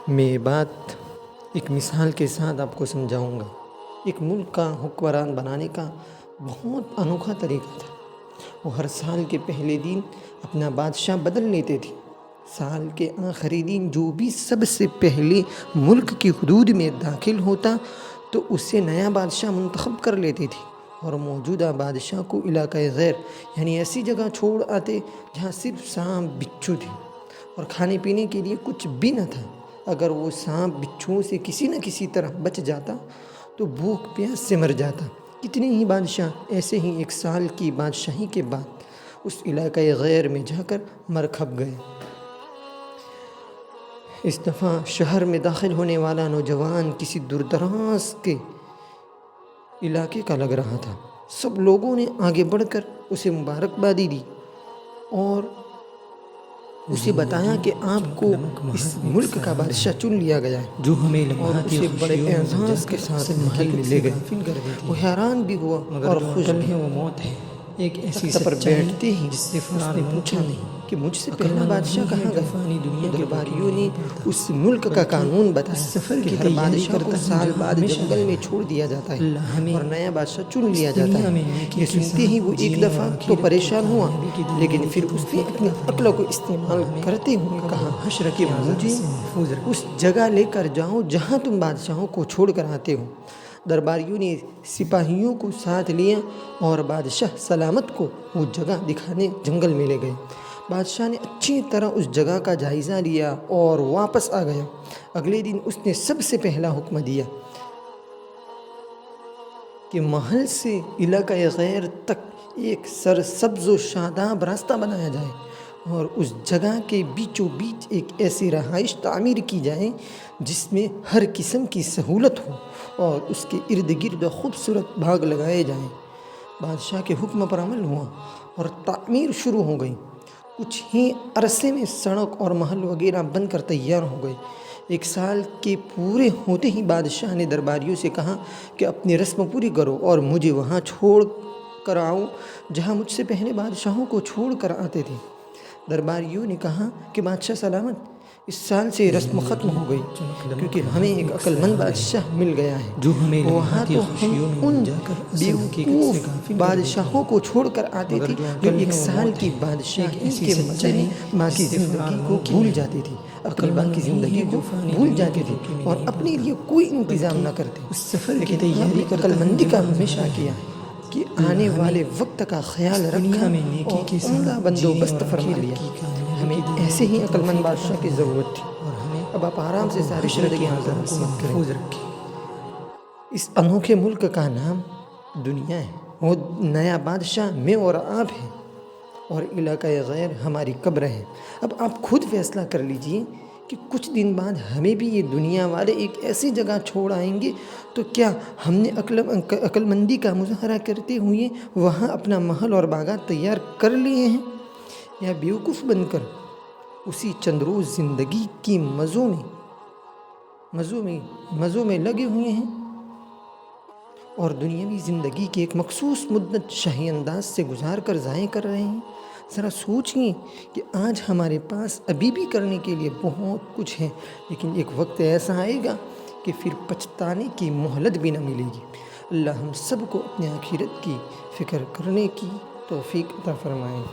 میں یہ بات ایک مثال کے ساتھ آپ کو سمجھاؤں گا۔ ایک ملک کا حکمران بنانے کا بہت انوکھا طریقہ تھا۔ وہ ہر سال کے پہلے دن اپنا بادشاہ بدل لیتے تھے۔ سال کے آخری دن جو بھی سب سے پہلے ملک کی حدود میں داخل ہوتا تو اسے نیا بادشاہ منتخب کر لیتے تھے اور موجودہ بادشاہ کو علاقۂ غیر یعنی ایسی جگہ چھوڑ آتے جہاں صرف سانپ بچھو تھے اور کھانے پینے کے لیے کچھ بھی نہ تھا۔ اگر وہ سانپ بچھوؤں سے کسی نہ کسی طرح بچ جاتا تو بھوک پیاس سے مر جاتا۔ کتنے ہی بادشاہ ایسے ہی ایک سال کی بادشاہی کے بعد اس علاقۂ غیر میں جا کر مر کھپ گئے۔ اس دفعہ شہر میں داخل ہونے والا نوجوان کسی دور دراز کے علاقے کا لگ رہا تھا۔ سب لوگوں نے آگے بڑھ کر اسے مبارکبادی دی اور اسے بتایا کہ آپ کو اس ملک کا بادشاہ چن لیا گیا ہے، جو ہمیں اور اسے بڑے اعزاز کے ساتھ محل میں لے گئے۔ وہ حیران بھی ہوا اور خوش بھی۔ وہ موت ہے، ایک ایسی تخت پر سچائی بیٹھتے ہی جس سے اس فرار نے ممکن پوچھا نہیں کہ مجھ سے عقل پہلا مند بادشاہ وہی ہے کہاں جو گیا؟ فانی دنیا کے درباریوں نے نہیں پڑتا اس ملک کا قانون بتایا سفر کہ کی ہر تیاری بادشاہ کو کرتا ہوں سال جہاں بعد ہمیشہ جنگل میں چھوڑ دیا جاتا ہے اللہ ہمیں اور نیا بادشاہ چن اس لیا جاتا دنیا ہے۔ میں نیکی یہ کے سنتے ہی وہ ساتھ ایک جینے دفعہ اور تو آخرت کی پریشان ہوا، کامیابی کی لیکن دلیل پھر کی اس نے توفیق اپنی عطا عقل فرمائے کو استعمال اور ہمیں کرتے ہوئے قبر کہا و حشر کہ کے مجھے عذاب سے محفوظ رکھے۔ اس جگہ لے کر جاؤ جہاں تم بادشاہوں کو چھوڑ کر آتے ہو۔ درباریوں نے سپاہیوں کو ساتھ لیا اور بادشاہ سلامت کو وہ جگہ دکھانے جنگل میں لے گئے۔ بادشاہ نے اچھی طرح اس جگہ کا جائزہ لیا اور واپس آ گیا۔ اگلے دن اس نے سب سے پہلا حکم دیا کہ محل سے علاقۂ غیر تک ایک سرسبز و شاداب راستہ بنایا جائے اور اس جگہ کے بیچوں بیچ ایک ایسی رہائش تعمیر کی جائے جس میں ہر قسم کی سہولت ہو اور اس کے ارد گرد خوبصورت باغ لگائے جائیں۔ بادشاہ کے حکم پر عمل ہوا اور تعمیر شروع ہو گئی۔ کچھ ہی عرصے میں سڑک اور محل وغیرہ بن کر تیار ہو گئے۔ ایک سال کے پورے ہوتے ہی بادشاہ نے درباریوں سے کہا کہ اپنی رسم پوری کرو اور مجھے وہاں چھوڑ کر آؤ جہاں مجھ سے پہلے بادشاہوں کو چھوڑ کر آتے تھے۔ درباریوں نے کہا کہ بادشاہ سلامت، اس سال سے یہ رسم ختم ہو گئی کیونکہ ہمیں ایک عقل مند بادشاہ مل گیا ہے۔ جو ہمیں وہاں تو ہم ان جا کر بیوقوف بادشاہوں کو چھوڑ کر آتے تھے جو ایک سال کی بادشاہی کے مزے میں باقی زندگی کو بھول جاتے تھے، اپنی باقی زندگی کو بھول جاتے تھے اور اپنے لیے کوئی انتظام نہ کرتے۔ لیکن آپ نے عقل مندی کا مظاہرہ کیا کہ آنے والے وقت کا خیال رکھا اور عمدہ بندوبست فرما لیا۔ ہمیں ایسے ہی عقل مند بادشاہ کی ضرورت تھی۔ اب آپ آرام سے ساری زندگی محفوظ رکھیں۔ اس انوکھے ملک کا نام دنیا ہے۔ وہ نیا بادشاہ میں اور آپ ہیں اور علاقۂ غیر ہماری قبر ہے۔ اب آپ خود فیصلہ کر لیجئے کہ کچھ دن بعد ہمیں بھی یہ دنیا والے ایک ایسی جگہ چھوڑ آئیں گے تو کیا ہم نے عقل مندی کا مظاہرہ کرتے ہوئے وہاں اپنا محل اور باغات تیار کر لیے ہیں، یا بیوقوف بن کر اسی چند روز زندگی کی مزوں میں لگے ہوئے ہیں اور دنیاوی زندگی کی ایک مخصوص مدت شاہی انداز سے گزار کر ضائع کر رہے ہیں؟ ذرا سوچئے کہ آج ہمارے پاس ابھی بھی کرنے کے لیے بہت کچھ ہے، لیکن ایک وقت ایسا آئے گا کہ پھر پچھتانے کی مہلت بھی نہ ملے گی۔ اللہ ہم سب کو اپنے آخرت کی فکر کرنے کی توفیق عطا فرمائے۔